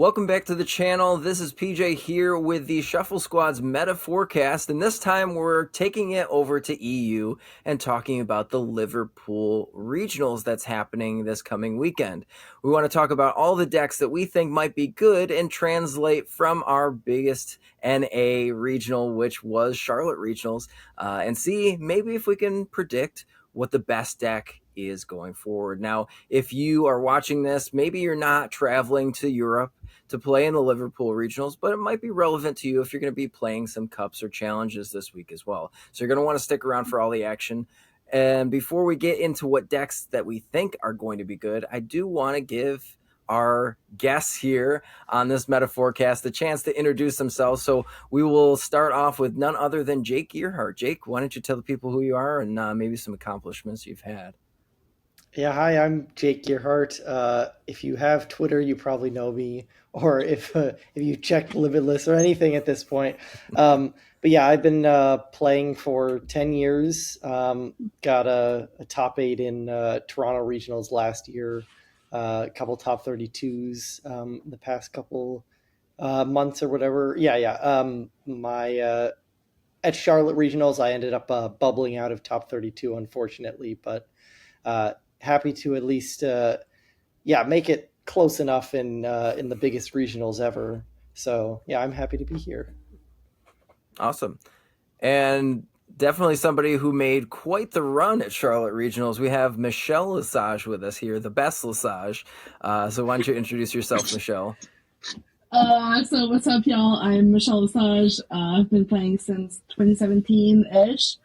Welcome back to the channel. This is PJ here with the Shuffle Squad's meta forecast, and this time we're taking it over to EU and talking about the Liverpool regionals that's happening this coming weekend. We want to talk about all the decks that we think might be good and translate from our biggest NA regional, which was Charlotte Regionals, and see maybe if we can predict what the best deck is going forward. Now, if you are watching this, maybe you're not traveling to Europe to play in the Liverpool regionals, but it might be relevant to you if you're going to be playing some cups or challenges this week as well. So you're going to want to stick around for all the action. And before we get into what decks that we think are going to be good, I do want to give our guests here on this meta forecast a chance to introduce themselves. So we will start off with none other than Jake Gearhart. Jake, why don't you tell the people who you are and maybe some accomplishments you've had? Yeah, hi, I'm Jake Gearhart. If you have Twitter, you probably know me, or if you checked Limitless or anything at this point. But yeah, I've been playing for 10 years. Got a top 8 in Toronto Regionals last year, a couple top 32s the past couple months or whatever. Yeah. My at Charlotte Regionals, I ended up bubbling out of top 32, unfortunately, but happy to at least make it close enough in the biggest regionals ever. So yeah, I'm happy to be here. Awesome. And definitely somebody who made quite the run at Charlotte Regionals. We have Michele Lesage with us here, the best Lesage. So why don't you introduce yourself, Michele? So what's up, y'all? I'm Michele Lesage. I've been playing since 2017-ish.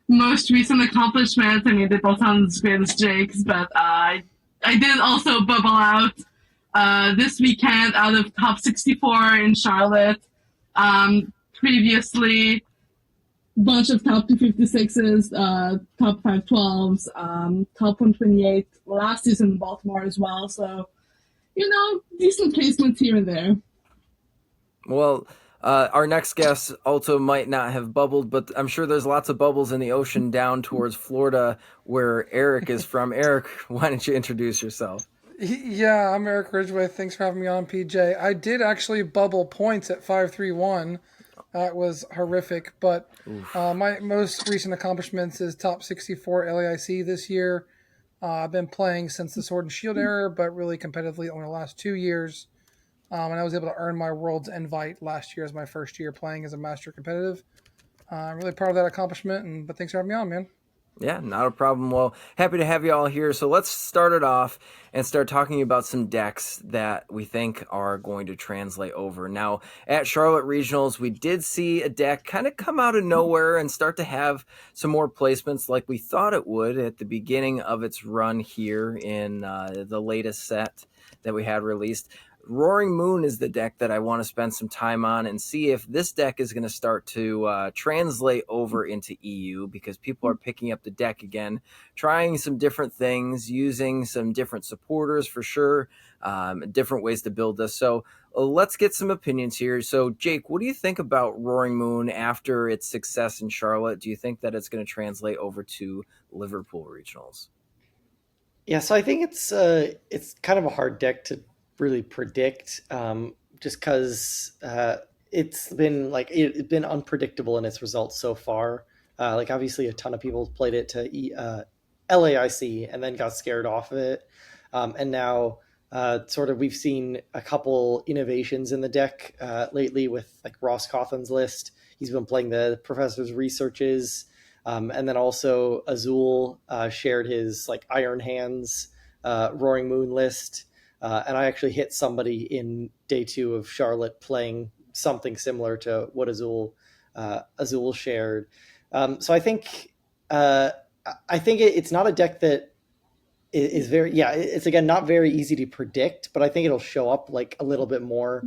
Most recent accomplishments, I mean, they both sound as great as Jake's, but I did also bubble out this weekend out of top 64 in Charlotte. Previously, bunch of top 256s, top 512s, top 128 last season in Baltimore as well. So, decent placements here and there. Well, our next guest also might not have bubbled, but I'm sure there's lots of bubbles in the ocean down towards Florida where Eric is from. Eric, why don't you introduce yourself? Yeah, I'm Eric Ridgeway. Thanks for having me on, PJ. I did actually bubble points at 531. That was horrific, but my most recent accomplishments is top 64 LAIC this year. I've been playing since the Sword and Shield era, but really competitively over the last 2 years. And I was able to earn my World's Invite last year as my first year playing as a Master Competitive. I'm really proud of that accomplishment, but thanks for having me on, man. Yeah, not a problem. Well, happy to have you all here. So let's start it off and start talking about some decks that we think are going to translate over. Now, at Charlotte Regionals, we did see a deck kind of come out of nowhere and start to have some more placements like we thought it would at the beginning of its run here in the latest set that we had released. Roaring Moon is the deck that I want to spend some time on and see if this deck is going to start to translate over into EU, because people are picking up the deck again, trying some different things, using some different supporters for sure, different ways to build this. So let's get some opinions here. So Jake, what do you think about Roaring Moon after its success in Charlotte? Do you think that it's going to translate over to Liverpool Regionals? Yeah, so I think it's kind of a hard deck to really predict, just because it's been unpredictable in its results so far. Like obviously, a ton of people played it to LAIC and then got scared off of it, and now sort of we've seen a couple innovations in the deck lately with like Ross Cawthon's list. He's been playing the Professor's Researches, and then also Azul shared his like Iron Hands Roaring Moon list. And I actually hit somebody in day 2 of Charlotte playing something similar to what Azul shared. So I think it's not a deck that is very, it's again not very easy to predict, but I think it'll show up like a little bit more.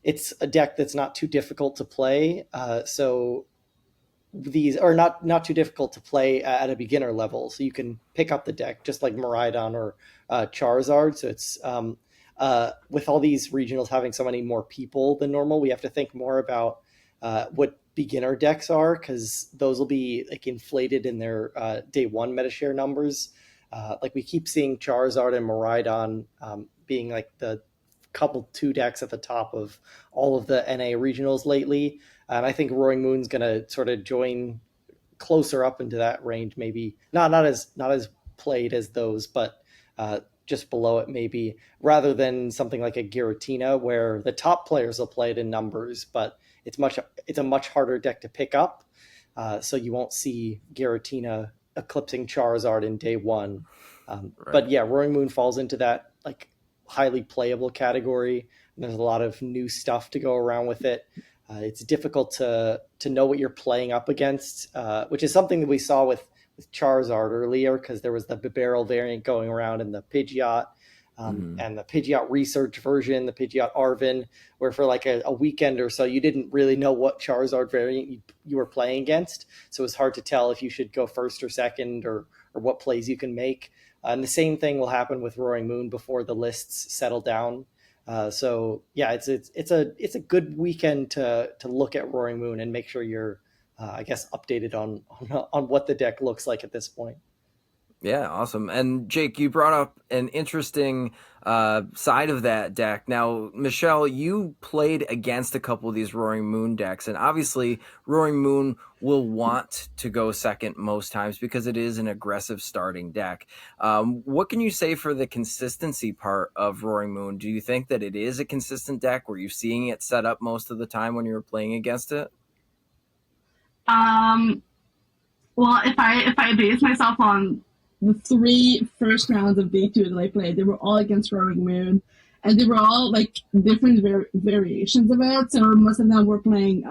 It's a deck that's not too difficult to play. So these are not too difficult to play at a beginner level, so you can pick up the deck just like Miraidon or Charizard. So it's with all these regionals having so many more people than normal, we have to think more about what beginner decks are, because those will be like inflated in their day 1 metashare numbers Like we keep seeing Charizard and Miraidon being like the couple two decks at the top of all of the NA regionals lately. And I think Roaring Moon's going to sort of join closer up into that range, maybe not as played as those, but just below it maybe, rather than something like a Giratina where the top players will play it in numbers, but it's a much harder deck to pick up. So you won't see Giratina eclipsing Charizard in day one. Right. But yeah, Roaring Moon falls into that like highly playable category. And there's a lot of new stuff to go around with it. It's difficult to know what you're playing up against, which is something that we saw with Charizard earlier, because there was the Bibarel variant going around and the Pidgeot, and the Pidgeot research version, the Pidgeot Arvin, where for like a weekend or so, you didn't really know what Charizard variant you were playing against. So it was hard to tell if you should go first or second, or what plays you can make. And the same thing will happen with Roaring Moon before the lists settle down. So yeah, it's a good weekend to look at Roaring Moon and make sure you're, I guess, updated on what the deck looks like at this point. Yeah, awesome. And Jake, you brought up an interesting side of that deck. Now, Michele, you played against a couple of these Roaring Moon decks, and obviously Roaring Moon will want to go second most times because it is an aggressive starting deck. What can you say for the consistency part of Roaring Moon? Do you think that it is a consistent deck? Were you seeing it set up most of the time when you were playing against it? Well, if I base myself on the 3 first rounds of day 2 that I played, they were all against Roaring Moon, and they were all like different variations of it. So most of them were playing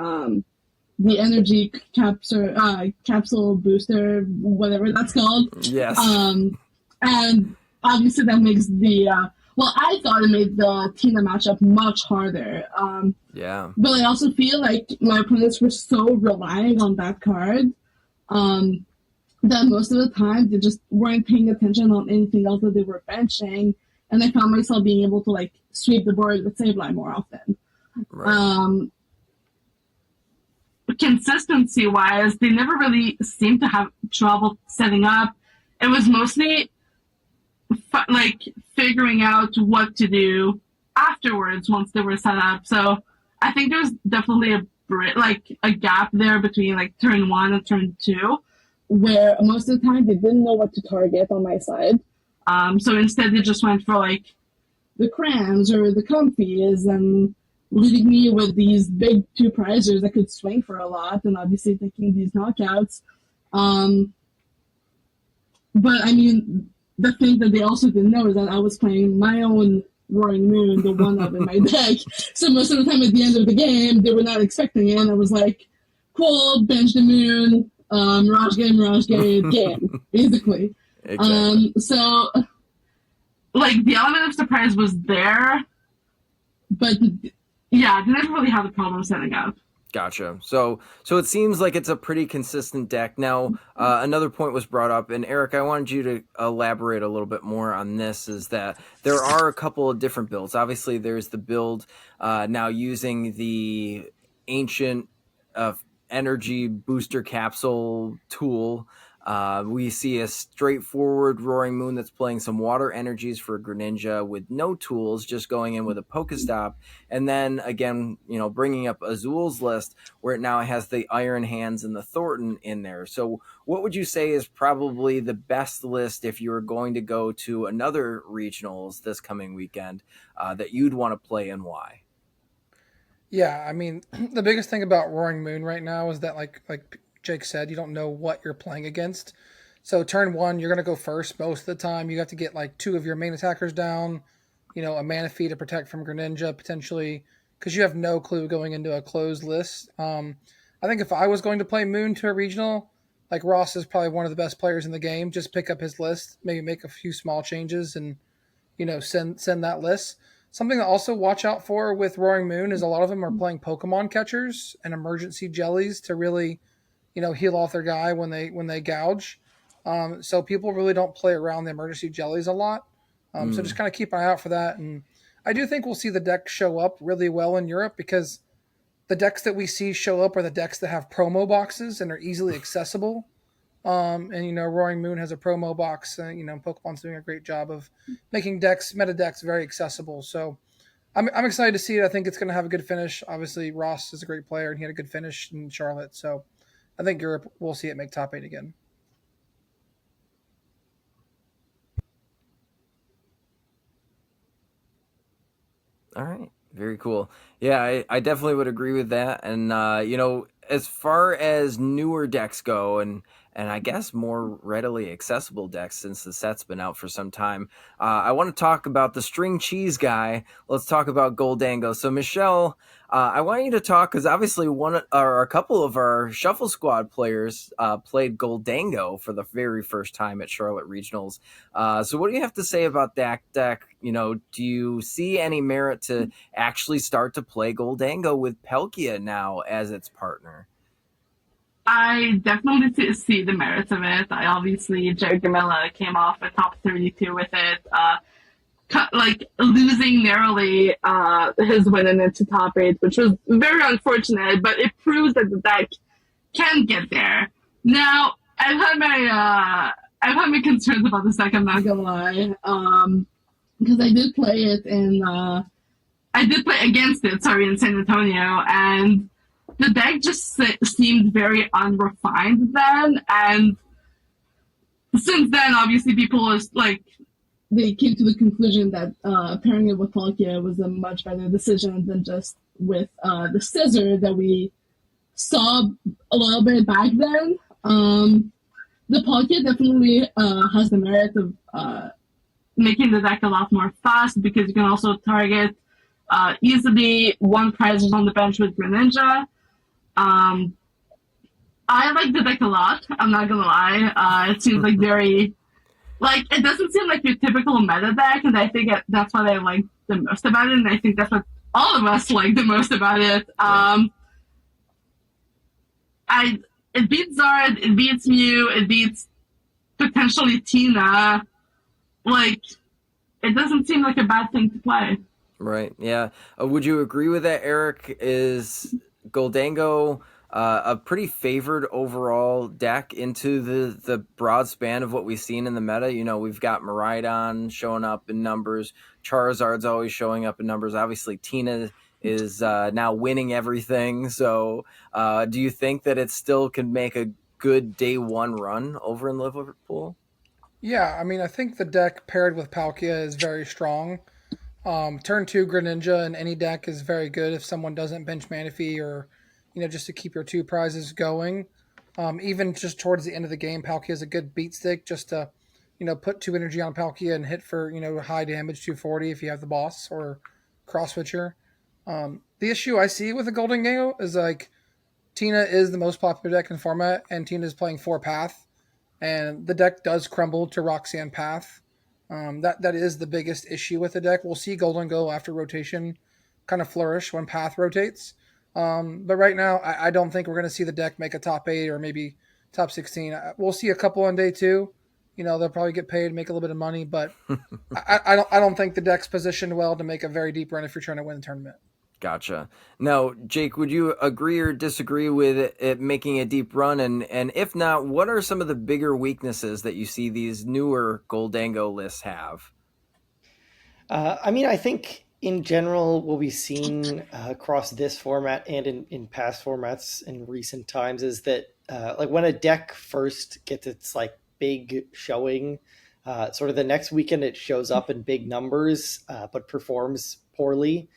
the energy capsule booster, whatever that's called. Yes. And obviously that makes the well, I thought it made the Tina matchup much harder. Yeah. But I also feel like my opponents were so relying on that card that most of the time they just weren't paying attention on anything else that they were benching, and I found myself being able to like sweep the board with Sableye more often. Right. Consistency wise, they never really seemed to have trouble setting up. It was mostly like figuring out what to do afterwards once they were set up. So I think there's definitely a gap there between like turn 1 and turn 2, where most of the time they didn't know what to target on my side. So instead they just went for like the crams or the comfies and leaving me with these big 2 prizers that could swing for a lot, and obviously taking these knockouts. But I mean, the thing that they also didn't know is that I was playing my own Roaring Moon, the 1-of in my deck. So most of the time at the end of the game, they were not expecting it, and I was like, cool, bench the moon, Mirage game, basically. Exactly. So, like, the element of surprise was there, but yeah, they didn't really have a problem setting up. Gotcha. So it seems like it's a pretty consistent deck. Now, another point was brought up, and Eric, I wanted you to elaborate a little bit more on this, is that there are a couple of different builds. Obviously, there's the build now using the ancient energy booster capsule tool. We see a straightforward Roaring Moon that's playing some water energies for Greninja with no tools, just going in with a Pokestop. And then again, bringing up Azul's list where it now has the Iron Hands and the Thornton in there. So what would you say is probably the best list if you were going to go to another regionals this coming weekend that you'd want to play, and why? Yeah, I mean, the biggest thing about Roaring Moon right now is that, like Jake said, you don't know what you're playing against. So turn 1, you're going to go first most of the time. You have to get like 2 of your main attackers down, a Manaphy to protect from Greninja potentially, because you have no clue going into a closed list. I think if I was going to play Moon to a regional, like Ross is probably one of the best players in the game. Just pick up his list, maybe make a few small changes, and send that list. Something to also watch out for with Roaring Moon is a lot of them are playing Pokemon catchers and emergency jellies to really, heal off their guy when they gouge. So people really don't play around the emergency jellies a lot. So just kind of keep an eye out for that. And I do think we'll see the deck show up really well in Europe, because the decks that we see show up are the decks that have promo boxes and are easily accessible. And Roaring Moon has a promo box. Pokemon's doing a great job of making meta decks very accessible. So I'm excited to see it. I think it's going to have a good finish. Obviously, Ross is a great player, and he had a good finish in Charlotte. So I think Europe will see it make top 8 again. All right. Very cool. Yeah, I definitely would agree with that. And, as far as newer decks go, and I guess more readily accessible decks since the set's been out for some time, I want to talk about the string cheese guy. Let's talk about Goldango. So, Michelle, I want you to talk because obviously one or a couple of our Shuffle Squad players played Goldango for the very first time at Charlotte Regionals. So, what do you have to say about that deck? Do you see any merit to actually start to play Goldango with Palkia now as its partner? I definitely see the merits of it. I obviously, Jared Gamella came off a top 32 with it, losing narrowly his win into top 8, which was very unfortunate, but it proves that the deck can get there. Now, I've had my concerns about this deck, I'm not gonna lie. Because I did play it I did play against it, in San Antonio, and the deck just seemed very unrefined then. And since then, obviously, people they came to the conclusion that pairing it with Palkia was a much better decision than just with the Scissor that we saw a little bit back then. The Palkia definitely has the merit of making the deck a lot more fast because you can also target easily one prizes on the bench with Greninja. I like the deck a lot. I'm not gonna lie. It seems like very it doesn't seem like your typical meta deck, and I think that's what I like the most about it, and I think that's what all of us like the most about it. It beats Zard, it beats Mew, it beats potentially Tina. It doesn't seem like a bad thing to play. Right. Yeah. Would you agree with that, Eric? Is Goldango a pretty favored overall deck into the broad span of what we've seen in the meta? We've got Miraidon showing up in numbers. Charizard's always showing up in numbers. Obviously, Tina is now winning everything. So do you think that it still can make a good day one run over in Liverpool? Yeah, I think the deck paired with Palkia is very strong. Turn 2 Greninja in any deck is very good if someone doesn't bench Manaphy or, just to keep your 2 prizes going. Even just towards the end of the game, Palkia is a good beat stick just to, put 2 energy on Palkia and hit for, high damage 240 if you have the boss or cross switcher. The issue I see with the Goldango is Tina is the most popular deck in the format and Tina is playing 4 Path. And the deck does crumble to Roxanne Path. That is the biggest issue with the deck. We'll see Goldango after rotation kind of flourish when Path rotates. But right now, I don't think we're going to see the deck make a top 8 or maybe top 16. We'll see a couple on day 2. They'll probably get paid, make a little bit of money, but I don't think the deck's positioned well to make a very deep run if you're trying to win the tournament. Gotcha. Now, Jake, would you agree or disagree with it making a deep run? And if not, what are some of the bigger weaknesses that you see these newer Goldango lists have? I think in general, what we've seen across this format and in past formats in recent times is that when a deck first gets its big showing, sort of the next weekend it shows up in big numbers, but performs poorly.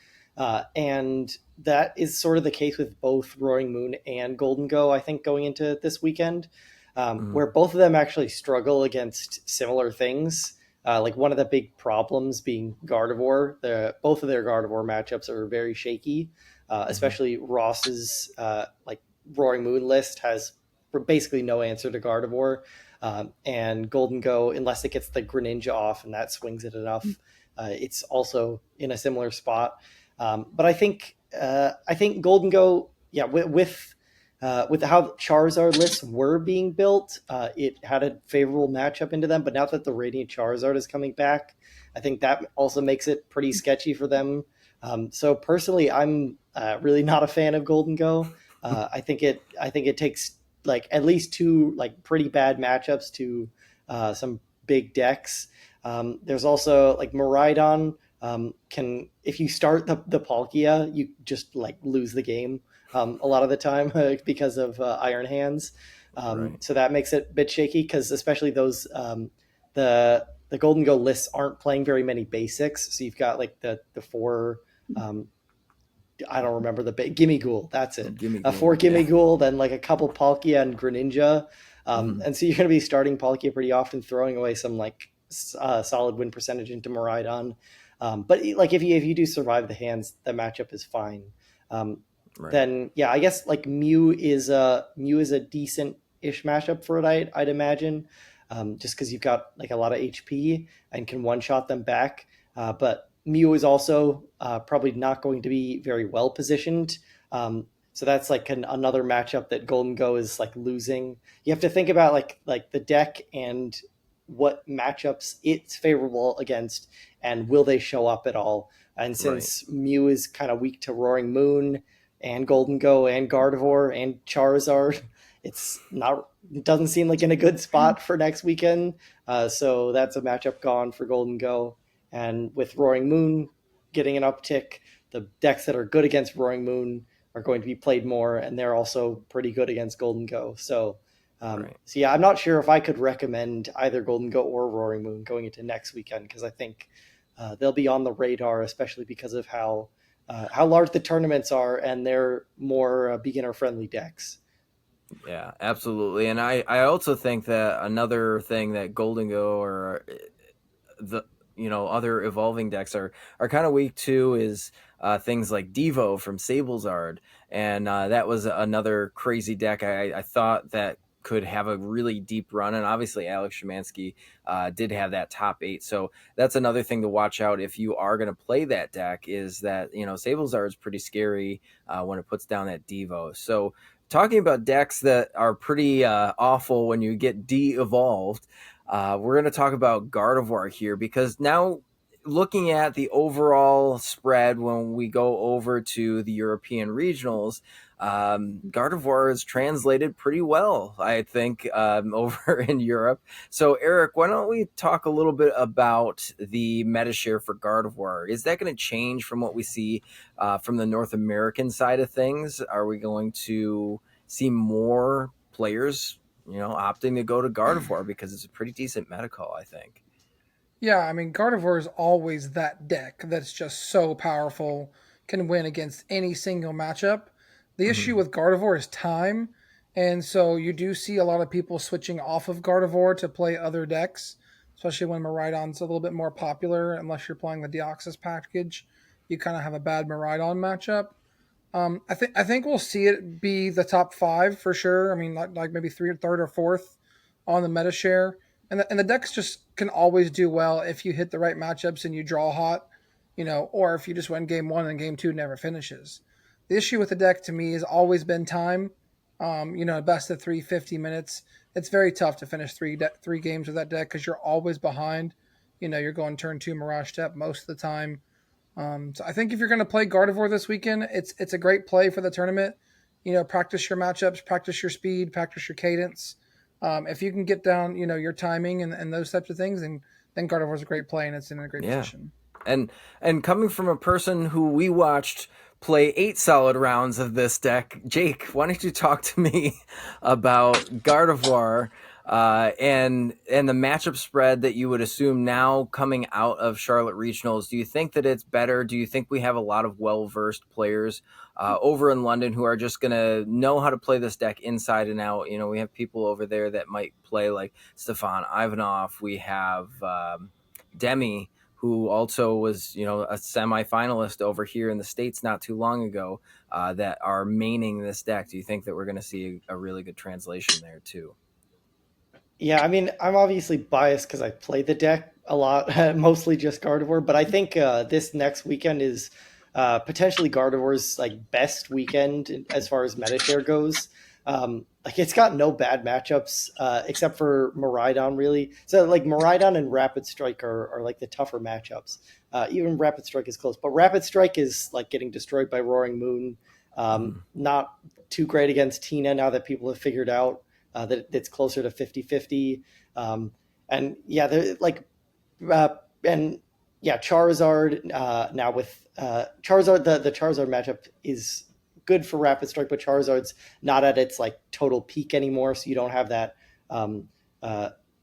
And that is sort of the case with both Roaring Moon and Goldango, I think, going into this weekend, where both of them actually struggle against similar things. One of the big problems being Gardevoir. Both of their Gardevoir matchups are very shaky, especially Ross's Roaring Moon list has basically no answer to Gardevoir. And Goldango, unless it gets the Greninja off and that swings it enough, it's also in a similar spot. But I think Goldango, with how Charizard lists were being built, it had a favorable matchup into them. But now that the Radiant Charizard is coming back, I think that also makes it pretty sketchy for them. So personally, I'm really not a fan of Goldango. I think it takes like at least two like pretty bad matchups to some big decks. There's also like Miraidon can, if you start the Palkia, you just like lose the game a lot of the time because of Iron Hands. Right. So that makes it a bit shaky because especially those the Golden Go lists aren't playing very many basics. So you've got like the four. I don't remember Gimme Ghoul. That's it. Gimme A four Ghoul, Gimme yeah. Ghoul, then like a couple Palkia and Greninja. And so you're going to be starting Palkia pretty often, throwing away some like solid win percentage into Miraidon. But like if you do survive the hands, the matchup is fine. Right. Then yeah, I guess like Mew is a decent ish matchup for it. I'd imagine, just because you've got like a lot of HP and can one shot them back. But Mew is also probably not going to be very well positioned. So that's like another matchup that Golden Go is like losing. You have to think about like the deck and what matchups it's favorable against, and will they show up at all? And since Mew is kind of weak to Roaring Moon and Golden Go and Gardevoir and Charizard, it doesn't seem like in a good spot for next weekend. So that's a matchup gone for Golden Go. And with Roaring Moon getting an uptick, the decks that are good against Roaring Moon are going to be played more, and they're also pretty good against Golden Go. So yeah, I'm not sure if I could recommend either Golden Go or Roaring Moon going into next weekend, because I think they'll be on the radar, especially because of how large the tournaments are, and they're more beginner-friendly decks. Yeah, absolutely. And I also think that another thing that Golden Go or the other evolving decks are kind of weak too is things like Devo from Sablezard, and that was another crazy deck. I thought that could have a really deep run, and obviously Alex Szymanski did have that top 8, so that's another thing to watch out if you are going to play that deck, is that Sablezard is pretty scary when it puts down that Devo. So talking about decks that are pretty awful when you get de-evolved, we're going to talk about Gardevoir here, because now looking at the overall spread when we go over to the European regionals, Gardevoir is translated pretty well, I think, over in Europe. So, Eric, why don't we talk a little bit about the meta share for Gardevoir? Is that going to change from what we see from the North American side of things? Are we going to see more players opting to go to Gardevoir because it's a pretty decent meta call, I think? Yeah, I mean, Gardevoir is always that deck that's just so powerful, can win against any single matchup. The issue with Gardevoir is time, and so you do see a lot of people switching off of Gardevoir to play other decks, especially when Miraidon's a little bit more popular. Unless you're playing the Deoxys package, you kind of have a bad Miraidon matchup. I think we'll see it be the top 5 for sure. I mean, like maybe third or fourth on the meta share, and the decks just can always do well if you hit the right matchups and you draw hot, or if you just win game 1 and game 2 never finishes. The issue with the deck to me has always been time. Best of 350 minutes. It's very tough to finish three games with that deck because you're always behind. You're going turn 2 Mirage Step most of the time. So I think if you're going to play Gardevoir this weekend, it's a great play for the tournament. Practice your matchups, practice your speed, practice your cadence. If you can get down, your timing and those types of things, then Gardevoir is a great play, and it's in a great position. And coming from a person who we watched play 8 solid rounds of this deck, Jake, why don't you talk to me about Gardevoir and the matchup spread that you would assume now coming out of Charlotte Regionals? Do you think that it's better? Do you think we have a lot of well-versed players over in London who are just going to know how to play this deck inside and out? We have people over there that might play like Stefan Ivanov. We have Demi, who also was, a semifinalist over here in the States not too long ago, that are maining this deck. Do you think that we're going to see a really good translation there too? Yeah, I mean, I'm obviously biased because I play the deck a lot, mostly just Gardevoir. But I think this next weekend is potentially Gardevoir's like best weekend as far as meta share goes. Like it's got no bad matchups except for Miraidon, really. So like Miraidon and Rapid Strike are like the tougher matchups. Even Rapid Strike is close, but Rapid Strike is like getting destroyed by Roaring Moon. Not too great against Tina now that people have figured out that it's closer to 50-50. And yeah, like, and yeah, Charizard now with Charizard, the Charizard matchup is good for Rapid Strike, but Charizard's not at its like total peak anymore, so you don't have that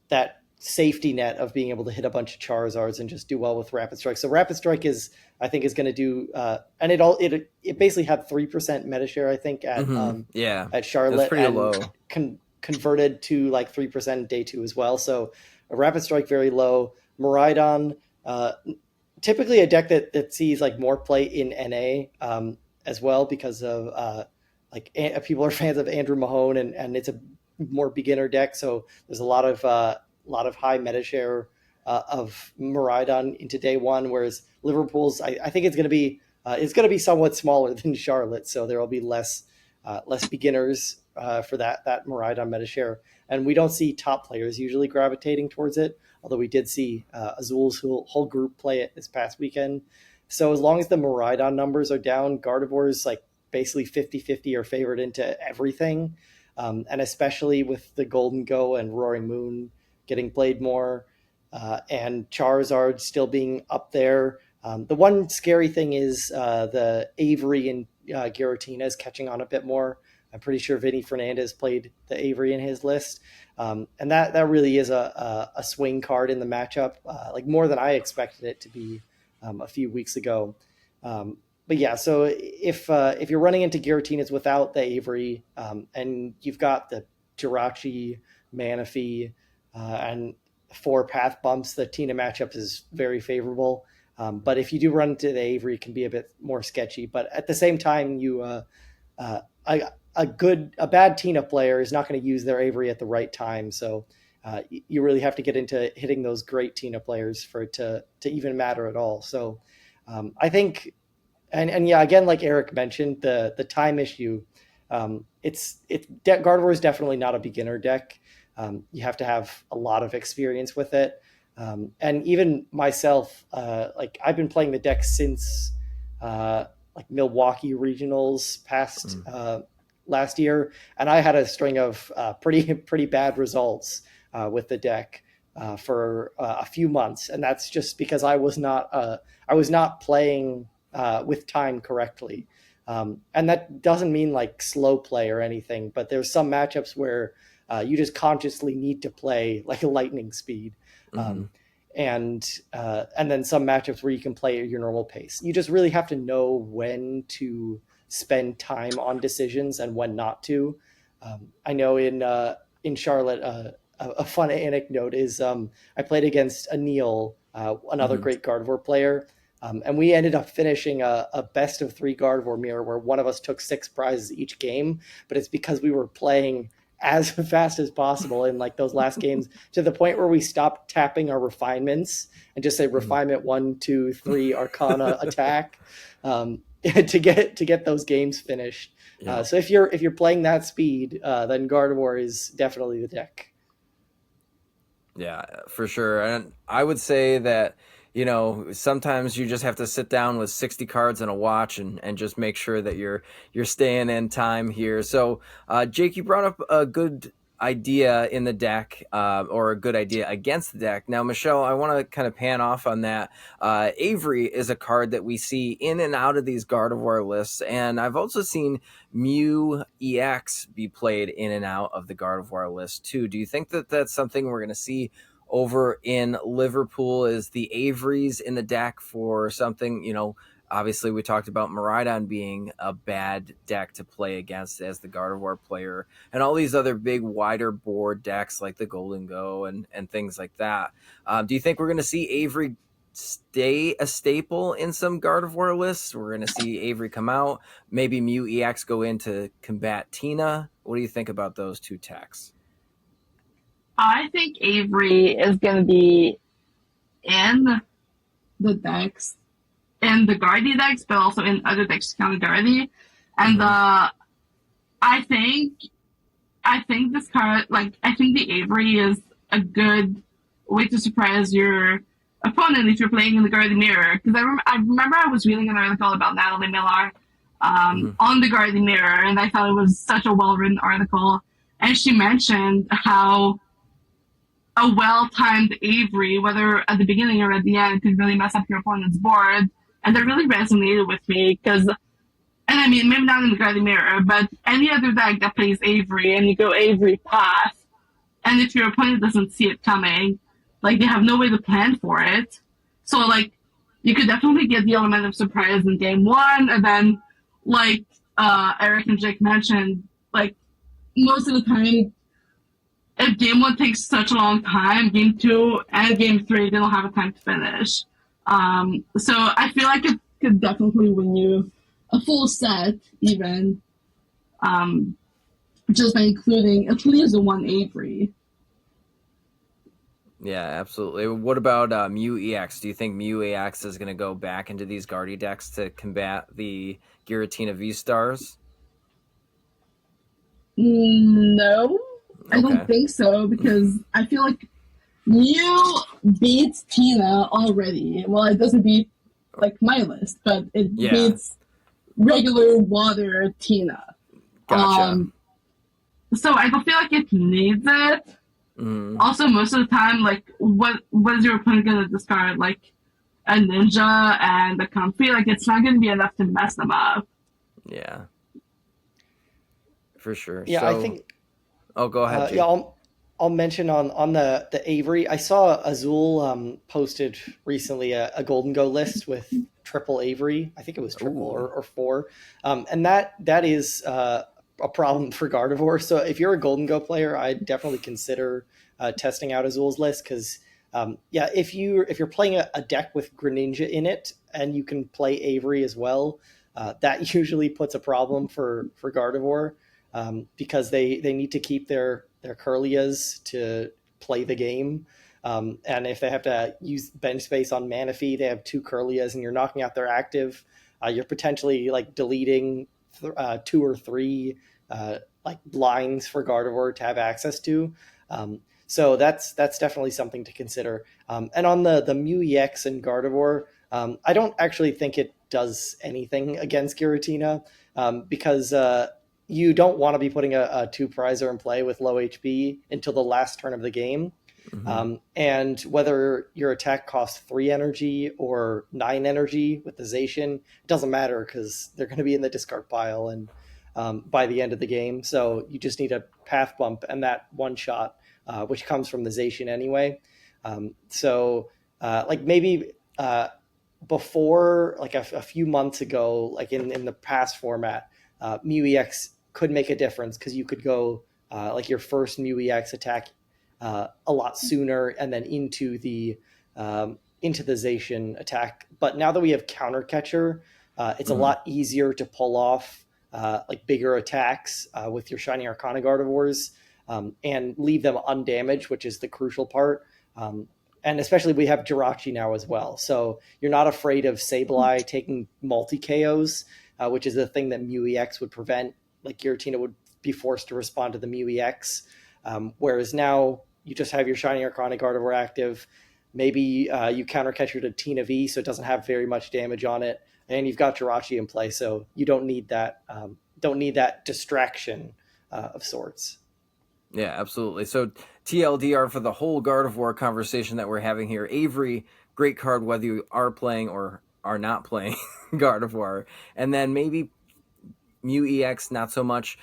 that safety net of being able to hit a bunch of Charizards and just do well with Rapid Strike. So Rapid Strike is, I think, is going to do, and it basically had 3% meta share, I think, at at Charlotte, that's pretty and low. Converted to like 3% day 2 as well. So a Rapid Strike very low. Miraidon, typically a deck that sees like more play in NA as well, because of like people are fans of Andrew Mahone, and it's a more beginner deck. So there's a lot of high meta share of Miraidon into day 1, whereas Liverpool's, I think it's going to be somewhat smaller than Charlotte, so there will be less beginners for that Miraidon meta share, and we don't see top players usually gravitating towards it. Although we did see Azul's whole group play it this past weekend. So as long as the Miraidon numbers are down, Gardevoir's like basically 50-50 are favored into everything. And especially with the Golden Go and Roaring Moon getting played more, and Charizard still being up there. The one scary thing is the Avery and Giratina is catching on a bit more. I'm pretty sure Vinny Fernandez played the Avery in his list. And that really is a swing card in the matchup, like more than I expected it to be a few weeks ago. But yeah, so if you're running into Giratinas without the Avery, and you've got the Jirachi, Manaphy, and 4 path bumps, the Tina matchup is very favorable. But if you do run into the Avery, it can be a bit more sketchy. But at the same time, a bad Tina player is not going to use their Avery at the right time. So you really have to get into hitting those great Tina players for it to even matter at all. So I think, and yeah, again, like Eric mentioned, the time issue, Gardevoir is definitely not a beginner deck. You have to have a lot of experience with it. And even myself, like I've been playing the deck since like Milwaukee regionals past last year, and I had a string of pretty bad results with the deck for a few months, and that's just because I was not playing with time correctly. And that doesn't mean like slow play or anything, but there's some matchups where you just consciously need to play like a lightning speed. And then some matchups where you can play at your normal pace. You just really have to know when to spend time on decisions and when not to. I know in Charlotte, a fun anecdote is I played against Anil, another great Gardevoir player, and we ended up finishing a best of 3 Gardevoir mirror where one of us took 6 prizes each game, but it's because we were playing as fast as possible in like those last games, to the point where we stopped tapping our refinements and just say refinement 1, 2, 3 Arcana attack to get those games finished. Yeah. So if you're playing that speed, then Gardevoir is definitely the deck. Yeah, for sure. And I would say that, sometimes you just have to sit down with 60 cards and a watch and just make sure that you're staying in time here. So, Jake, you brought up a good idea in the deck, or a good idea against the deck. Now, Michelle, I want to kind of pan off on that. Avery is a card that we see in and out of these Gardevoir lists, and I've also seen Mew EX be played in and out of the Gardevoir list too. Do you think that that's something we're going to see over in Liverpool? Is the Averys in the deck for something, obviously we talked about Miraidon being a bad deck to play against as the Gardevoir player, and all these other big wider board decks like the Golden Go and things like that. Do you think we're going to see Avery stay a staple in some Gardevoir lists? We're going to see Avery come out, maybe Mew EX go in to combat Tina. What do you think about those two techs? I think Avery is going to be in the decks, in the Guardy decks, but also in other decks counter Guardy. And I think this card, I think the Avery is a good way to surprise your opponent if you're playing in the Guardy Mirror. Because I remember I was reading an article about Natalie Miller on the Guardian Mirror, and I thought it was such a well-written article. And she mentioned how a well-timed Avery, whether at the beginning or at the end, could really mess up your opponent's board. And that really resonated with me because, and I mean, maybe not in the Guardian Mirror, but any other deck that plays Avery and you go Avery path, and if your opponent doesn't see it coming, like they have no way to plan for it. So like you could definitely get the element of surprise in game one, and then like Eric and Jake mentioned, like most of the time, if game one takes such a long time, game two and game three, they don't have a time to finish. So I feel like it could definitely win you a full set, even just by including at least the one Avery. Yeah, absolutely. What about Mew EX? Do you think Mew EX is going to go back into these Guardy decks to combat the Giratina V-Stars? No, I don't think so, because I feel like Mew beats Tina already. Well, it doesn't beat like my list, but it beats regular water Tina. Gotcha. So I don't feel like it needs it. Also, most of the time, like, what is your opponent going to discard? Like, a ninja and a comfy? Like, it's not going to be enough to mess them up. Yeah. For sure. Yeah, I think... Oh, go ahead, Jake. Yeah, I'll mention on the Avery. I saw Azul posted recently a Golden Go list with triple Avery. I think it was triple or four. And that is... a problem for Gardevoir. So if you're a Golden Go player, I'd definitely consider testing out Azul's list, because if you're playing a deck with Greninja in it and you can play Avery as well, that usually puts a problem for Gardevoir, because they need to keep their Curlias to play the game. And if they have to use bench space on Manaphy, they have two Curlias and you're knocking out their active, you're potentially like deleting two or three like lines for Gardevoir to have access to. So that's definitely something to consider. And on the Mew EX and Gardevoir, I don't actually think it does anything against Giratina, because you don't want to be putting a two prizer in play with low HP until the last turn of the game. And whether your attack costs 3 energy or 9 energy with the Zacian, it doesn't matter, because they're going to be in the discard pile and by the end of the game. So you just need a path bump and that one shot, which comes from the Zacian anyway. Like maybe before, like a few months ago, like in the past format, Mew EX could make a difference, because you could go like your first Mew EX attack a lot sooner and then into the Zacian attack. But now that we have Counter Catcher, it's a lot easier to pull off like bigger attacks with your Shiny Arcana Gardevoirs, and leave them undamaged, which is the crucial part. And especially we have Jirachi now as well. So you're not afraid of Sableye taking multi-KOs, which is the thing that Mew EX would prevent. Like Giratina would be forced to respond to the Mew EX. Whereas now you just have your Shiny Arcana Gardevoir active. Maybe you counter catch your to Tina V, so it doesn't have very much damage on it. And you've got Jirachi in play, so you don't need that distraction of sorts. Yeah, absolutely. So TLDR for the whole Gardevoir conversation that we're having here. Avery, great card whether you are playing or are not playing Gardevoir. And then maybe Mew EX, not so much.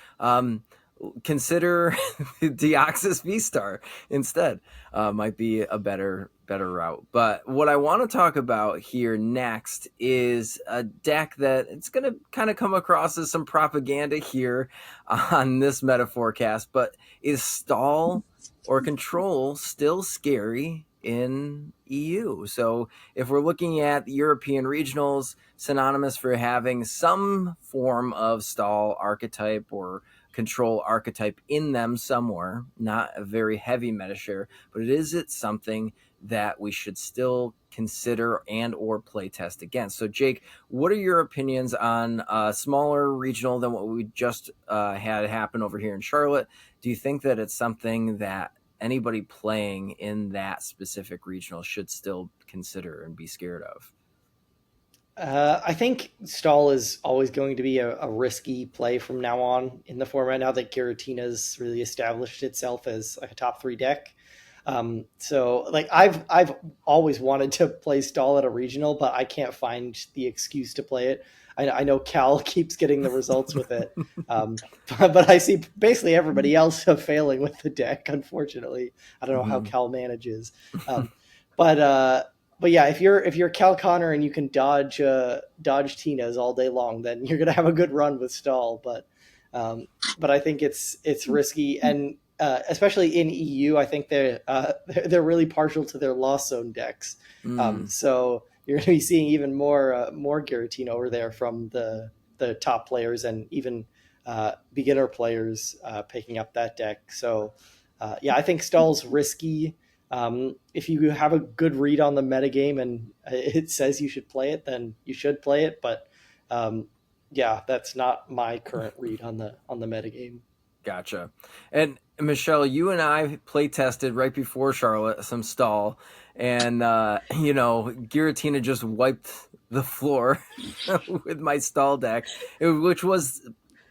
Consider Deoxys V-Star instead. Might be a better route. But what I want to talk about here next is a deck that it's going to kind of come across as some propaganda here on this meta forecast, but is Stall or Control still scary in EU? So if we're looking at the European regionals, synonymous for having some form of Stall archetype or Control archetype in them somewhere, not a very heavy meta share, but is it something that we should still consider and or play test against? So Jake, what are your opinions on a smaller regional than what we just had happen over here in Charlotte? Do you think that it's something that anybody playing in that specific regional should still consider and be scared of? I think stall is always going to be a risky play from now on in the format. Now that Giratina's really established itself as like a top 3 deck, so like I've always wanted to play stall at a regional, but I can't find the excuse to play it. I know Cal keeps getting the results with it, but I see basically everybody else failing with the deck. Unfortunately, I don't know how Cal manages, but. But yeah, if you're Cal Connor and you can dodge Tina's all day long, then you're gonna have a good run with stall. But I think it's risky, and especially in EU, I think they're really partial to their lost zone decks. So you're gonna be seeing even more Giratina over there from the top players and even beginner players picking up that deck. So yeah, I think stall's risky. If you have a good read on the metagame and it says you should play it, then you should play it. But yeah, that's not my current read on the metagame. Gotcha. And Michelle, you and I play tested right before Charlotte some stall, and Giratina just wiped the floor with my stall deck, which was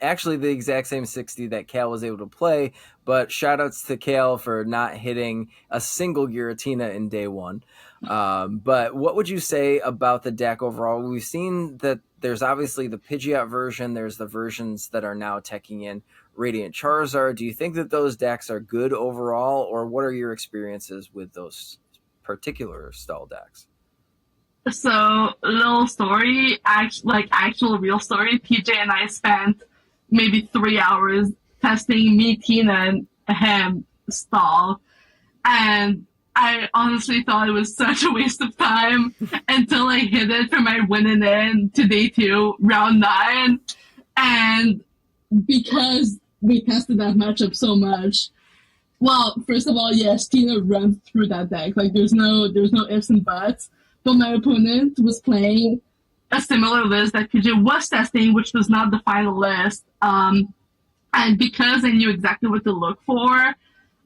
actually the exact same 60 that Cal was able to play, but shout outs to Cal for not hitting a single Giratina in day one. But what would you say about the deck overall? We've seen that there's obviously the Pidgeot version, there's the versions that are now teching in Radiant Charizard. Do you think that those decks are good overall, or what are your experiences with those particular stall decks? So, little story, actual real story. PJ and I spent maybe 3 hours testing me, Tina, and him stall. And I honestly thought it was such a waste of time until I hit it for my winning in to day 2, round 9. And because we tested that matchup so much, well, first of all, yes, Tina runs through that deck. Like there's no ifs and buts. But my opponent was playing a similar list that PJ was testing, which was not the final list. And because I knew exactly what to look for,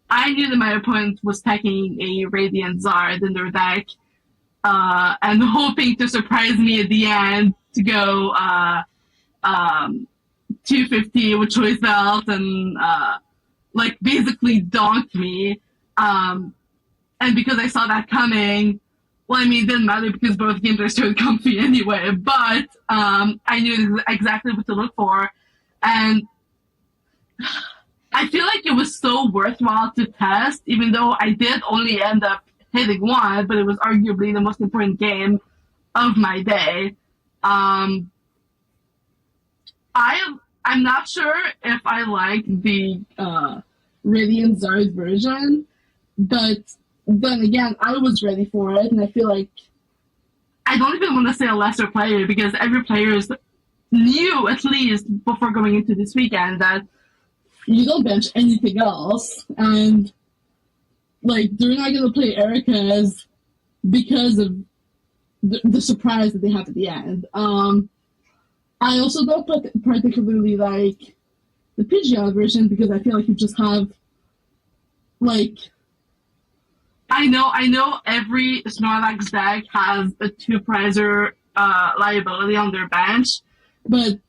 I knew that my opponent was taking a Radiant Zard in their deck, and hoping to surprise me at the end to go 250 with Choice Belt and basically donked me. And because I saw that coming, well, I mean, it didn't matter because both games are still comfy anyway, but I knew exactly what to look for. And I feel like it was so worthwhile to test, even though I did only end up hitting one, but it was arguably the most important game of my day. I'm not sure if I like the Radiant Zard version, but then again, I was ready for it, and I feel like I don't even want to say a lesser player because every player knew at least before going into this weekend that you don't bench anything else, and like they're not gonna play Erica's because of the surprise that they have at the end. I also don't particularly like the Pidgeot version because I feel like you just have like I know every Snorlax deck has a 2-prizer liability on their bench, but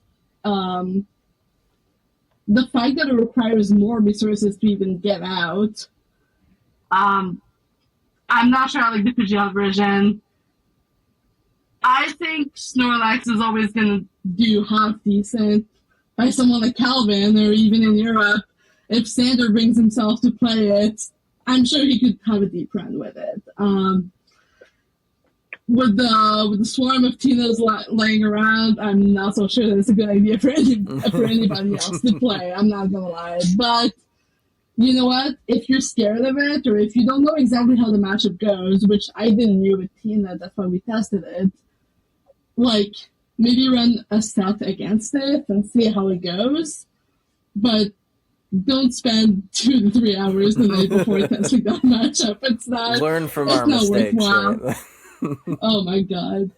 the fact that it requires more resources to even get out, I'm not sure I like the Pidgeot version. I think Snorlax is always going to do half decent by someone like Calvin, or even in Europe. If Sander brings himself to play it, I'm sure he could have a deep run with it. With the swarm of Tinas laying around, I'm not so sure that it's a good idea for anybody else to play. I'm not gonna lie, but you know what? If you're scared of it, or if you don't know exactly how the matchup goes, which I didn't know with Tina, that's why we tested it. Like maybe run a set against it and see how it goes, but don't spend 2 to 3 hours the night before testing that matchup. It's not. Learn from our mistakes. Right? Oh my god.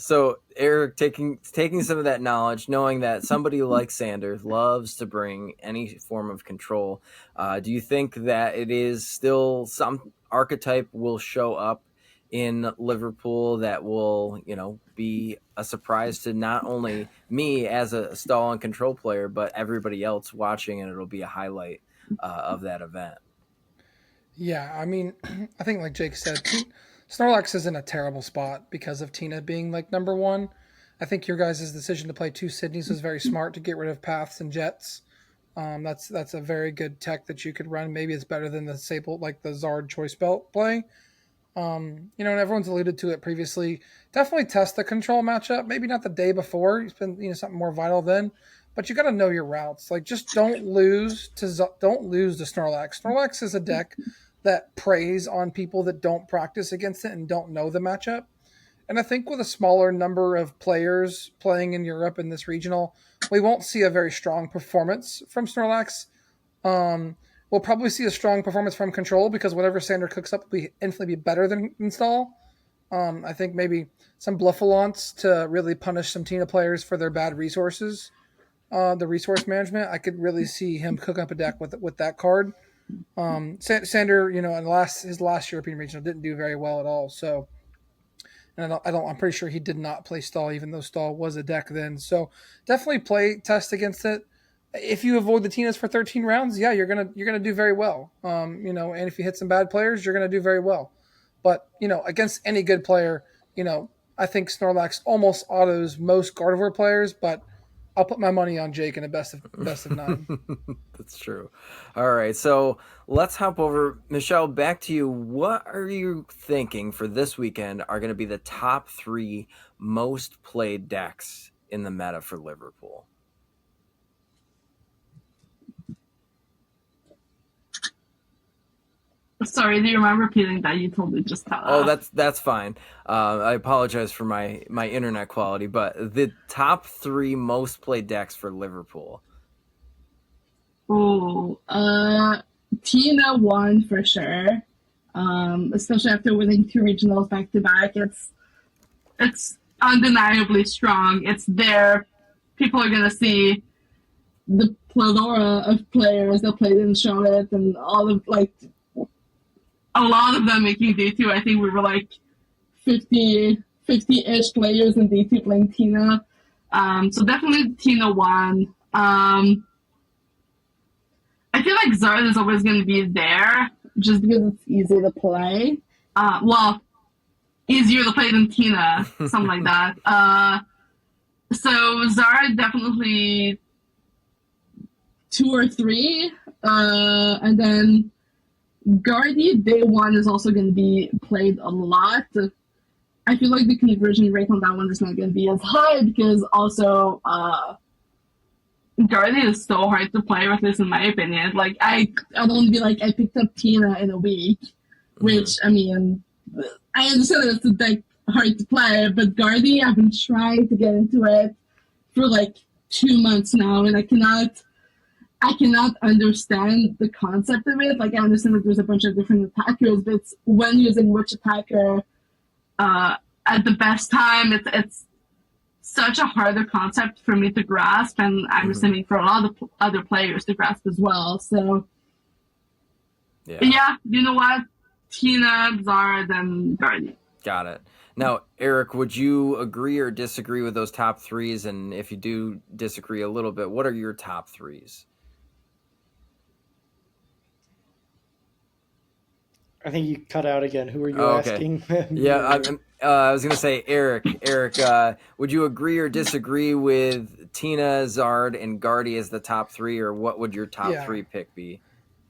So Eric, taking some of that knowledge, knowing that somebody like Sanders loves to bring any form of control, do you think that it is still some archetype will show up in Liverpool that will, be a surprise to not only me as a stall and control player, but everybody else watching, and it'll be a highlight of that event. Yeah, I mean, I think like Jake said, Snorlax is in a terrible spot because of Tina being like number one. I think your guys' decision to play 2 Sydneys was very smart to get rid of Paths and Jets. That's a very good tech that you could run. Maybe it's better than the Sable, like the Zard Choice Belt play. And everyone's alluded to it previously. Definitely test the control matchup. Maybe not the day before. It's been something more vital then, but you got to know your routes. Like just don't lose to Snorlax. Snorlax is a deck that preys on people that don't practice against it and don't know the matchup. And I think with a smaller number of players playing in Europe in this regional, we won't see a very strong performance from Snorlax. We'll probably see a strong performance from Control because whatever Sander cooks up will be infinitely better than Install. I think maybe some Bluffalance to really punish some Tina players for their bad resources. The resource management, I could really see him cook up a deck with that card. Sander, in his last European regional didn't do very well at all. So, and I'm pretty sure he did not play Stall, even though Stall was a deck then. So definitely play test against it. If you avoid the Tinas for 13 rounds, yeah, you're gonna do very well. And if you hit some bad players, you're gonna do very well. But against any good player, I think Snorlax almost autos most Gardevoir players, but I'll put my money on Jake in a best of 9. That's true. All right, so let's hop over. Michelle, back to you. What are you thinking for this weekend are going to be the top 3 most played decks in the meta for Liverpool? Sorry, do you mind repeating that? You told me just tell. Oh, that's fine. I apologize for my internet quality, but the top 3 most played decks for Liverpool. Oh, Tina won for sure. Especially after winning 2 regionals back to back. It's undeniably strong. It's there. People are gonna see the plethora of players that played in Charlotte and all of a lot of them making D2. I think we were like 50-ish players in D2 playing Tina. So definitely Tina won. I feel like Zard is always going to be there just because it's easy to play. Easier to play than Tina, something like that. So Zard definitely 2 or 3. And then Guardy Day 1 is also going to be played a lot. I feel like the conversion rate on that one is not going to be as high because also Guardy is so hard to play with this, in my opinion. Like, I don't be like, I picked up Tina in a week, which, I mean, I understand that it's a deck hard to play, but Guardy, I've been trying to get into it for like 2 months now, and I cannot understand the concept of it. Like, I understand that there's a bunch of different attackers, but it's when using which attacker at the best time, it's such a harder concept for me to grasp, and I'm assuming for a lot of other players to grasp as well. So, yeah, you know what? Tina, Zard, and Guardy. Got it. Now, Eric, would you agree or disagree with those top 3s? And if you do disagree a little bit, what are your top 3s? I think you cut out again. Who are you asking? Yeah, I was going to say, Eric, would you agree or disagree with Tina, Zard, and Guardy as the top 3, or what would your top 3 pick be?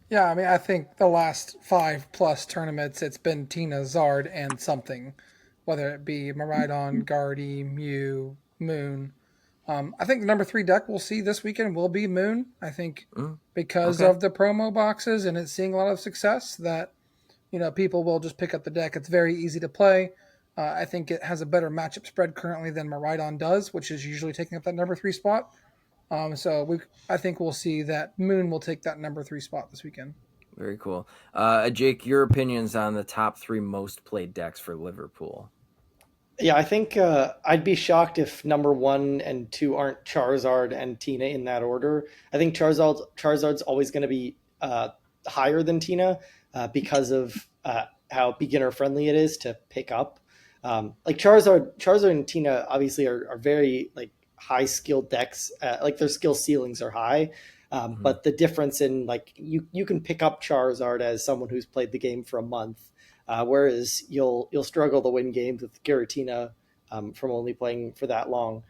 Yeah, I mean, I think the last 5+ tournaments, it's been Tina, Zard, and something, whether it be Miraidon, Guardy, Mew, Moon. I think the number 3 deck we'll see this weekend will be Moon. I think because of the promo boxes and it's seeing a lot of success that, people will just pick up the deck. It's very easy to play. I think it has a better matchup spread currently than Miraidon does, which is usually taking up that number 3 spot. I think we'll see that Moon will take that number 3 spot this weekend. Very cool. Jake, your opinions on the top 3 most played decks for Liverpool? Yeah, I think I'd be shocked if number 1 and 2 aren't Charizard and Tina in that order. I think Charizard's always going to be higher than Tina because of how beginner friendly it is to pick up. Like Charizard and Tina obviously are very like high skilled decks. Like their skill ceilings are high, but the difference in like you can pick up Charizard as someone who's played the game for a month, whereas you'll struggle to win games with Giratina from only playing for that long.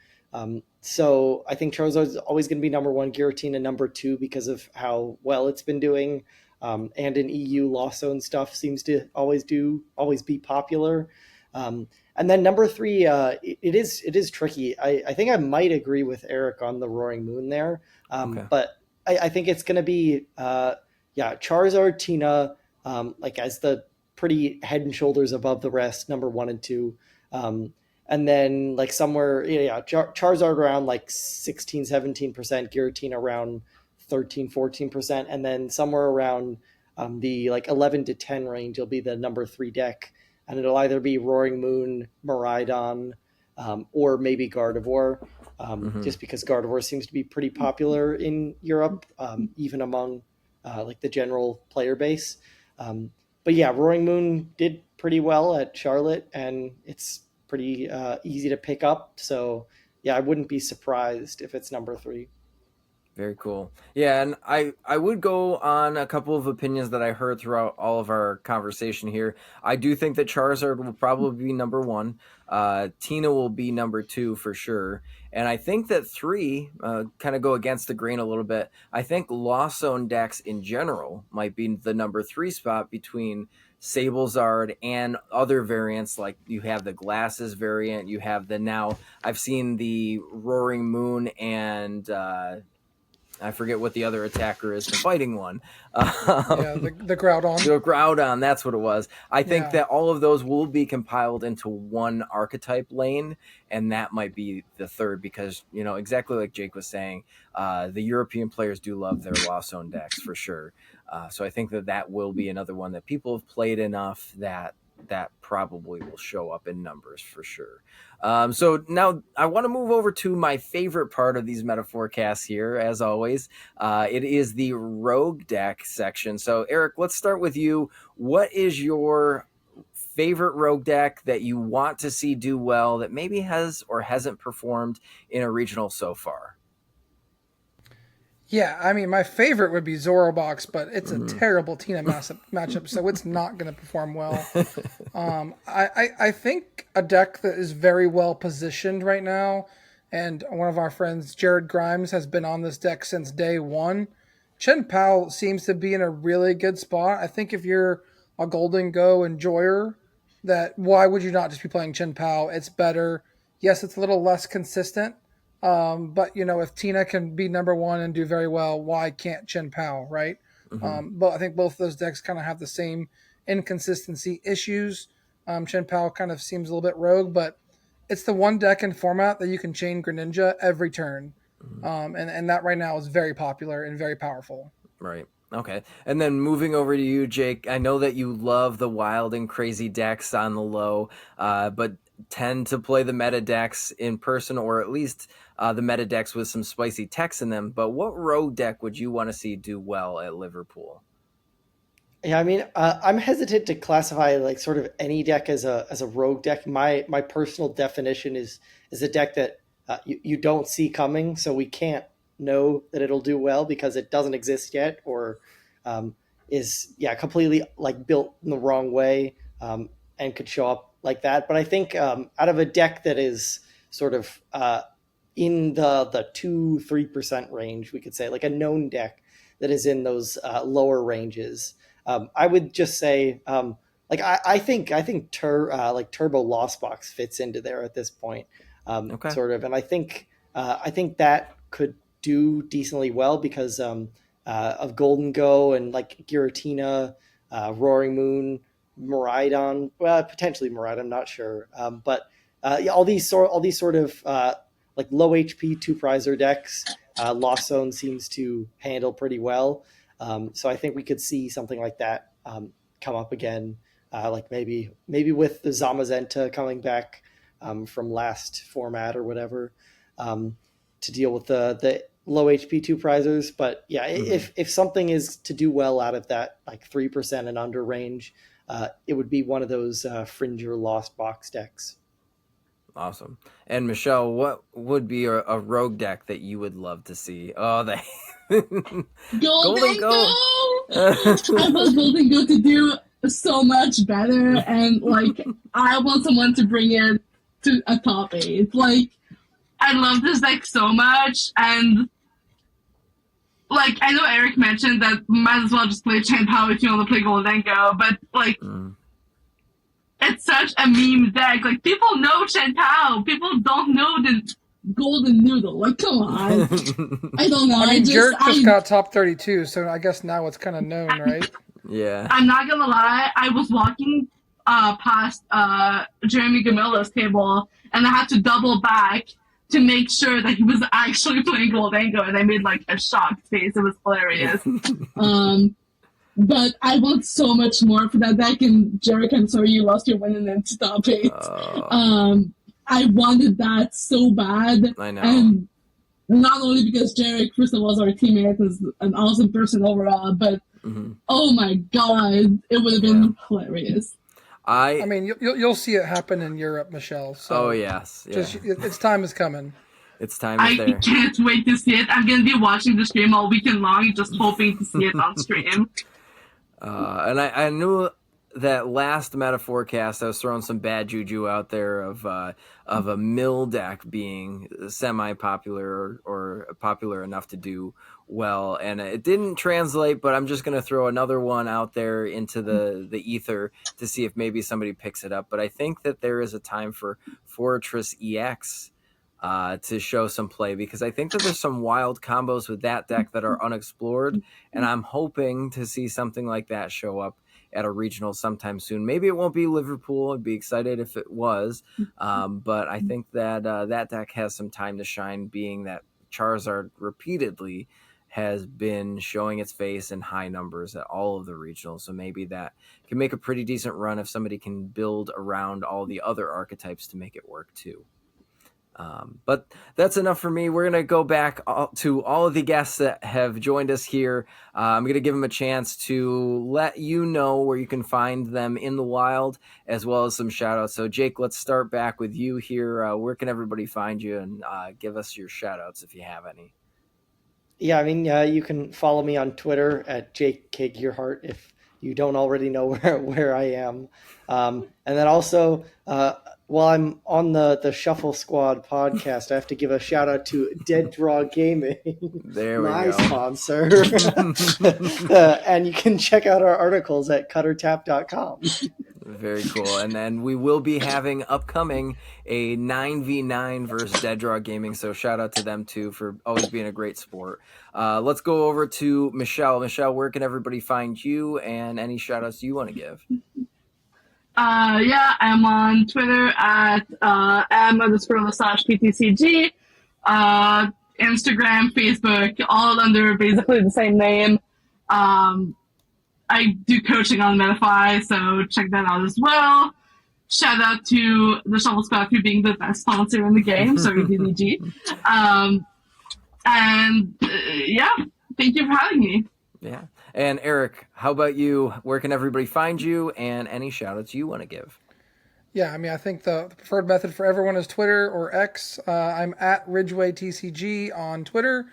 So I think Charizard is always going to be number one, Giratina number two because of how well it's been doing. And in EU, Lost Zone stuff seems to always be popular. And then number three, it is tricky. I think I might agree with Eric on the Roaring Moon there, Okay. but I think it's going to be Charizard, Tina, like as the pretty head and shoulders above the rest, number one and two. And then like somewhere, Charizard around like 16, 17%, Giratina around 13, 14%. And then somewhere around the like 11 to 10 range, will be the number three deck. And it'll either be Roaring Moon, Miraidon, or maybe Gardevoir, just because Gardevoir seems to be pretty popular in Europe, even among like the general player base. But yeah, Roaring Moon did pretty well at Charlotte, and it's pretty easy to pick up. So yeah, I wouldn't be surprised if it's number three. Very cool. Yeah, and I would go on a couple of opinions that I heard throughout all of our conversation here. I do think that Charizard will probably be number one. Tina will be number two for sure. And I think that three, kind of go against the grain a little bit. I think Lost Zone decks in general might be the number three spot between Sablezard and other variants. Like you have the Glasses variant, you have the now, I've seen the Roaring Moon and I forget what the other attacker is, the fighting one. The Groudon. The Groudon, that's what it was. I think Yeah. that all of those will be compiled into one archetype lane, and that might be the third because, exactly like Jake was saying, the European players do love their Lost Zone decks for sure. So I think that will be another one that people have played enough that probably will show up in numbers for sure. So now I want to move over to my favorite part of these meta forecasts here, as always. It is the rogue deck section. So Eric, let's start with you. What is your favorite rogue deck that you want to see do well that maybe has or hasn't performed in a regional so far? Yeah, I mean, my favorite would be Zorobox, but it's a terrible Tina matchup, so it's not going to perform well. I think a deck that is very well positioned right now, and one of our friends, Jared Grimes, has been on this deck since day one. Chen Pao seems to be in a really good spot. I think if you're a Golden Go enjoyer, that why would you not just be playing Chen Pao? It's better. Yes, it's a little less consistent. But if Tina can be number one and do very well, why can't Chen Pao, right? But I think both those decks kind of have the same inconsistency issues. Chen Pao kind of seems a little bit rogue, but it's the one deck in format that you can chain Greninja every turn. And that right now is very popular and very powerful. Right. Okay. And then moving over to you, Jake, I know that you love the wild and crazy decks on the low, but tend to play the meta decks in person, or at least the meta decks with some spicy techs in them. But what rogue deck would you want to see do well at Liverpool? Yeah, I mean, I'm hesitant to classify like sort of any deck as a rogue deck. My personal definition is a deck that you don't see coming, so we can't know that it'll do well because it doesn't exist yet, or is completely like built in the wrong way, and could show up like that. But I think out of a deck that is sort of in the 2-3% range, we could say like a known deck that is in those lower ranges. I would just say, I think Turbo Lost Box fits into there at this point, Okay. sort of, and I think that could do decently well because of Golden Go and like Giratina, Roaring Moon, Miraidon, well, potentially Miraidon, I'm not sure, but all these sort of like low HP two prizer decks, Lost Zone seems to handle pretty well. So I think we could see something like that come up again, like maybe with the Zamazenta coming back from last format or whatever, to deal with the low HP two prizers. But yeah, if something is to do well out of that like 3% and under range, it would be one of those Fringer Lost Box decks. Awesome. And Michelle, what would be a rogue deck that you would love to see? Oh, the Golden Go. I want Golden Go to do so much better, and like I want someone to bring it to a top 8. Like I love this deck so much, and like I know Eric mentioned that might as well just play Chain Power if you want to play Golden Go, but like it's such a meme deck. Like people know Chain Power, people don't know the Golden Noodle. Like come on, I don't know. I mean, Jerk just got top 32, so I guess now it's kind of known, right? Yeah. I'm not gonna lie, I was walking past Jeremy Gamilla's table, and I had to double back to make sure that he was actually playing Goldango, and I made like a shocked face. It was hilarious. But I want so much more for that deck, and Jarek, I'm sorry you lost your win and then top 8. I wanted that so bad. I know. And not only because Jarek, first of all, is our teammate, is an awesome person overall, but oh my god, it would have been hilarious. I mean, you'll see it happen in Europe, Michelle. So yes. Yeah. just its time is coming. Its time is there. I can't wait to see it. I'm going to be watching the stream all weekend long, just hoping to see it on stream. And I knew that last meta forecast, I was throwing some bad juju out there of a mill deck being semi-popular or popular enough to do well, and it didn't translate. But I'm just going to throw another one out there into the ether to see if maybe somebody picks it up. But I think that there is a time for Fortress EX to show some play, because I think that there's some wild combos with that deck that are unexplored, and I'm hoping to see something like that show up at a regional sometime soon. Maybe it won't be Liverpool. I'd be excited if it was, but I think that that deck has some time to shine, being that Charizard repeatedly has been showing its face in high numbers at all of the regionals, so maybe that can make a pretty decent run if somebody can build around all the other archetypes to make it work too. But that's enough for me. We're going to go back to all of the guests that have joined us here. I'm going to give them a chance to let you know where you can find them in the wild, as well as some shout outs. So Jake, let's start back with you here. Where can everybody find you, and give us your shout outs if you have any? Yeah, I mean, you can follow me on Twitter at Jake K. Gearhart if you don't already know where I am. And then also, while I'm on the Shuffle Squad podcast, I have to give a shout out to Dead Draw Gaming, my sponsor. And you can check out our articles at cuttertap.com. Very cool. And then we will be having upcoming a 9v9 versus Dead Draw Gaming, so shout out to them too for always being a great sport. Let's go over to Michelle. Michelle, where can everybody find you, and any shout outs you want to give? Yeah, I'm on Twitter at m_Lesage_PTCG, Instagram, Facebook, all under basically the same name. I do coaching on Metafy, so check that out as well. Shout out to the Shuffle Squad for being the best sponsor in the game, sorry DDG. Yeah, thank you for having me. Yeah. And Eric, how about you? Where can everybody find you, and any shout outs you want to give? Yeah, I mean, I think the preferred method for everyone is Twitter or X. I'm at Ridgeway TCG on Twitter.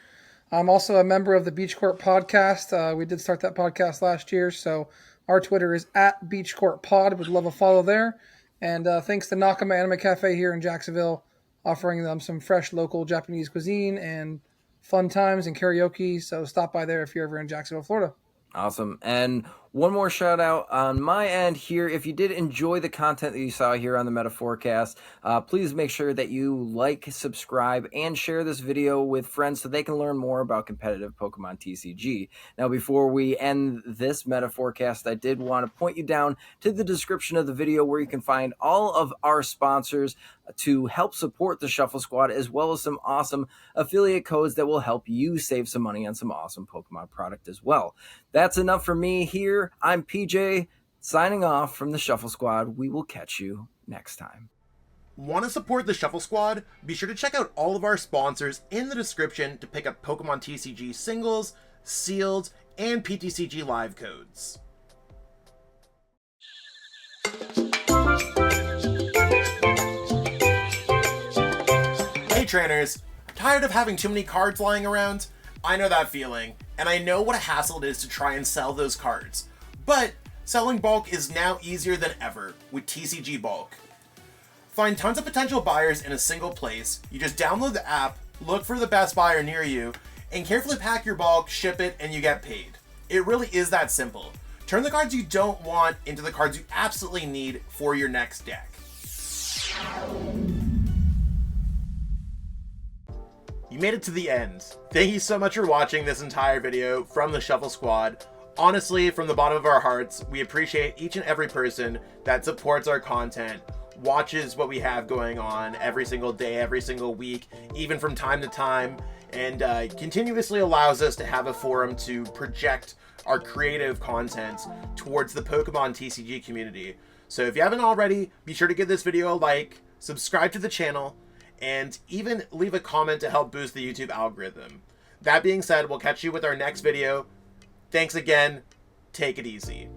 I'm also a member of the Beach Court podcast. We did start that podcast last year, so our Twitter is at Beach Court Pod. Would love a follow there. And thanks to Nakama Anime Cafe here in Jacksonville, offering them some fresh local Japanese cuisine and fun times and karaoke. So stop by there if you're ever in Jacksonville, Florida. Awesome. And one more shout out on my end here. If you did enjoy the content that you saw here on the Meta Forecast, please make sure that you like, subscribe, and share this video with friends so they can learn more about competitive Pokemon TCG. Now, before we end this Meta Forecast, I did want to point you down to the description of the video where you can find all of our sponsors to help support the Shuffle Squad, as well as some awesome affiliate codes that will help you save some money on some awesome Pokemon product as well. That's enough for me here. I'm PJ, signing off from the Shuffle Squad. We will catch you next time. Want to support the Shuffle Squad? Be sure to check out all of our sponsors in the description to pick up Pokemon TCG singles, sealed, and PTCG live codes. Hey trainers, tired of having too many cards lying around? I know that feeling, and I know what a hassle it is to try and sell those cards. But selling bulk is now easier than ever with TCG Bulk. Find tons of potential buyers in a single place. You just download the app, look for the best buyer near you, and carefully pack your bulk, ship it, and you get paid. It really is that simple. Turn the cards you don't want into the cards you absolutely need for your next deck. You made it to the end. Thank you so much for watching this entire video from the Shuffle Squad. Honestly, from the bottom of our hearts, we appreciate each and every person that supports our content, watches what we have going on every single day, every single week, even from time to time, and continuously allows us to have a forum to project our creative content towards the Pokemon TCG community. So if you haven't already, be sure to give this video a like, subscribe to the channel, and even leave a comment to help boost the YouTube algorithm. That being said, we'll catch you with our next video. Thanks again. Take it easy.